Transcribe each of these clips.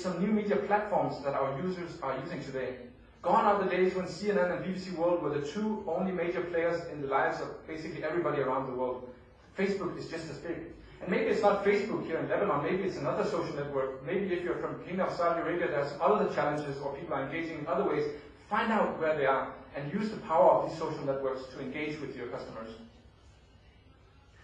some new media platforms that our users are using today. Gone are the days when CNN and BBC World were the two only major players in the lives of basically everybody around the world. Facebook is just as big. And maybe it's not Facebook here in Lebanon, maybe it's another social network. Maybe if you're from Kingdom of Saudi Arabia, there's other challenges or people are engaging in other ways. Find out where they are and use the power of these social networks to engage with your customers.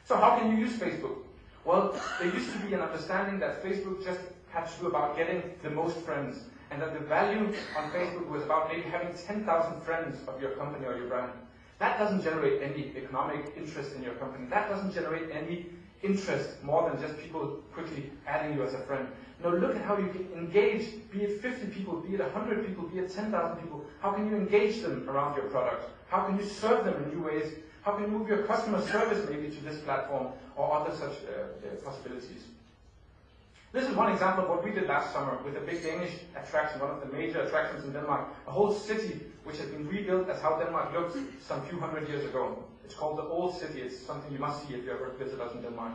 So how can you use Facebook? Well, there used to be an understanding that Facebook just had to do about getting the most friends, and that the value on Facebook was about maybe having 10,000 friends of your company or your brand. That doesn't generate any economic interest in your company. That doesn't generate any interest more than just people quickly adding you as a friend. No, look at how you can engage, be it 50 people, be it 100 people, be it 10,000 people. How can you engage them around your product? How can you serve them in new ways? How can you move your customer service maybe to this platform or other such possibilities? This is one example of what we did last summer with a big Danish attraction, one of the major attractions in Denmark, a whole city which has been rebuilt as how Denmark looked some few hundred years ago. It's called the Old City. It's something you must see if you ever visit us in Denmark.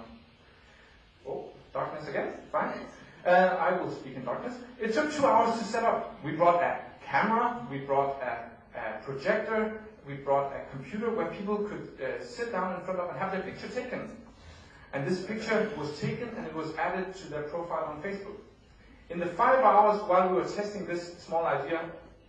Oh, darkness again? Fine. I will speak in darkness. It took 2 hours to set up. We brought a camera, we brought a projector, we brought a computer where people could sit down in front of and have their picture taken. And this picture was taken and it was added to their profile on Facebook. In the 5 hours while we were testing this small idea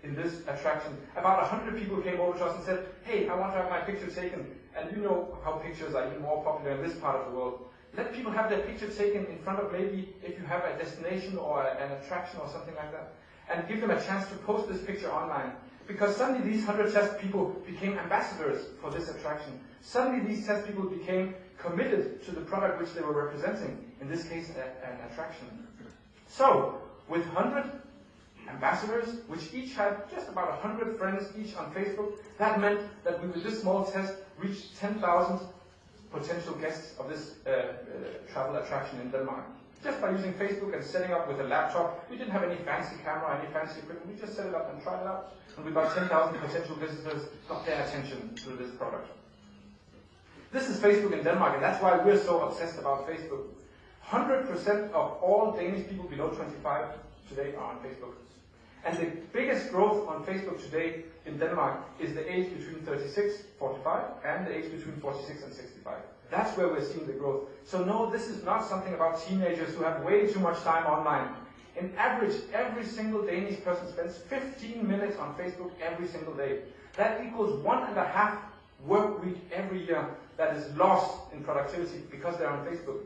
in this attraction, about 100 people came over to us and said, hey, I want to have my picture taken. And you know how pictures are even more popular in this part of the world. Let people have their picture taken in front of maybe if you have a destination or an attraction or something like that. And give them a chance to post this picture online. Because suddenly these 100 test people became ambassadors for this attraction. Suddenly these test people became committed to the product which they were representing, in this case an attraction. So, with 100 ambassadors, which each had just about 100 friends each on Facebook, that meant that we with this small test reached 10,000 potential guests of this travel attraction in Denmark. Just by using Facebook and setting up with a laptop. We didn't have any fancy camera, any fancy equipment. We just set it up and tried it out. And we got 10,000 potential visitors got their attention to this product. This is Facebook in Denmark, and that's why we're so obsessed about Facebook. 100% of all Danish people below 25 today are on Facebook. And the biggest growth on Facebook today in Denmark is the age between 36, 45, and the age between 46 and 65. That's where we're seeing the growth. So no, this is not something about teenagers who have way too much time online. In average, every single Danish person spends 15 minutes on Facebook every single day. That equals 1.5 work week every year that is lost in productivity because they're on Facebook.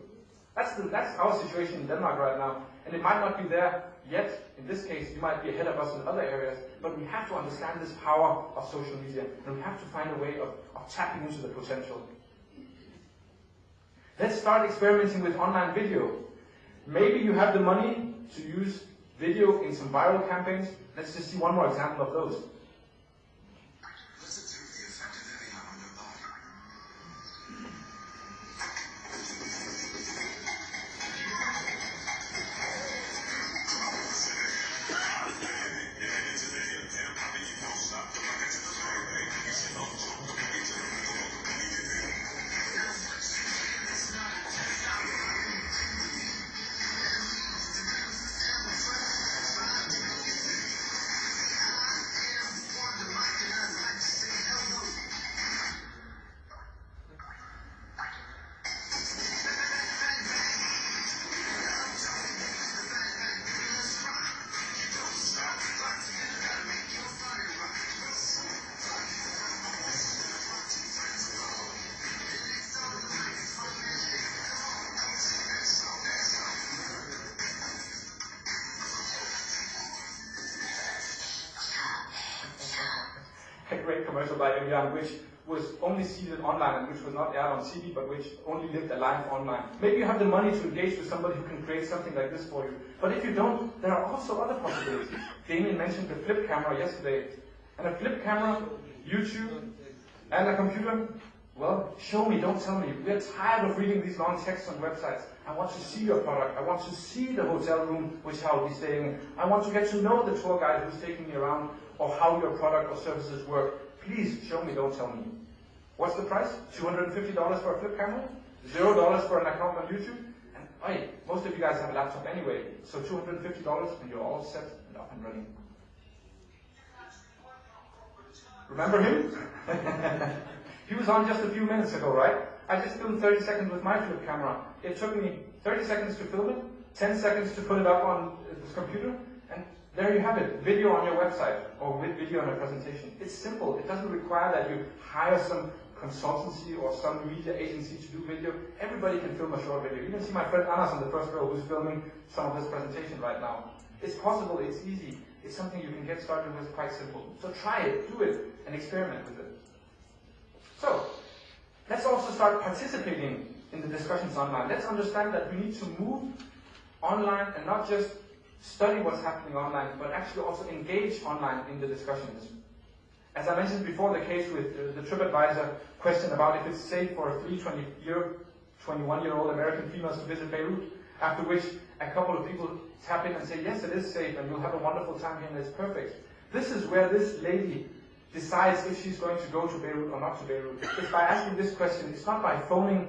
That's our situation in Denmark right now. And it might not be there yet. In this case, you might be ahead of us in other areas. But we have to understand this power of social media. And we have to find a way of tapping into the potential. Let's start experimenting with online video. Maybe you have the money to use video in some viral campaigns. Let's just see one more example of those. A great commercial by Evian, which was only seeded online and which was not aired on TV, but which only lived alive online. Maybe you have the money to engage with somebody who can create something like this for you. But if you don't, there are also other possibilities. Damien mentioned the flip camera yesterday. And a flip camera, YouTube, and a computer, well, show me, don't tell me. We're tired of reading these long texts on websites. I want to see your product. I want to see the hotel room which I'll be staying in. I want to get to know the tour guide who's taking me around, or how your product or services work. Please show me, don't tell me. What's the price? $250 for a flip camera? $0 for an account on YouTube? And Hey, most of you guys have a laptop anyway, so $250 and you're all set and up and running. Remember him? He was on just a few minutes ago, right? I just filmed 30 seconds with my flip camera. It took me 30 seconds to film it, 10 seconds to put it up on this computer, and there you have it, video on your website, or with video on a presentation. It's simple. It doesn't require that you hire some consultancy or some media agency to do video. Everybody can film a short video. You can see my friend Anas on the first row who's filming some of this presentation right now. It's possible, it's easy. It's something you can get started with, quite simple. So try it, do it, and experiment with it. So, let's also start participating in the discussions online. Let's understand that we need to move online and not just study what's happening online, but actually also engage online in the discussions. As I mentioned before, the case with the TripAdvisor question about if it's safe for a 21-year-old American female to visit Beirut, after which a couple of people tap in and say, yes, it is safe, and you'll have a wonderful time here, and it's perfect. This is where this lady decides if she's going to go to Beirut or not to Beirut. It's by asking this question. It's not by phoning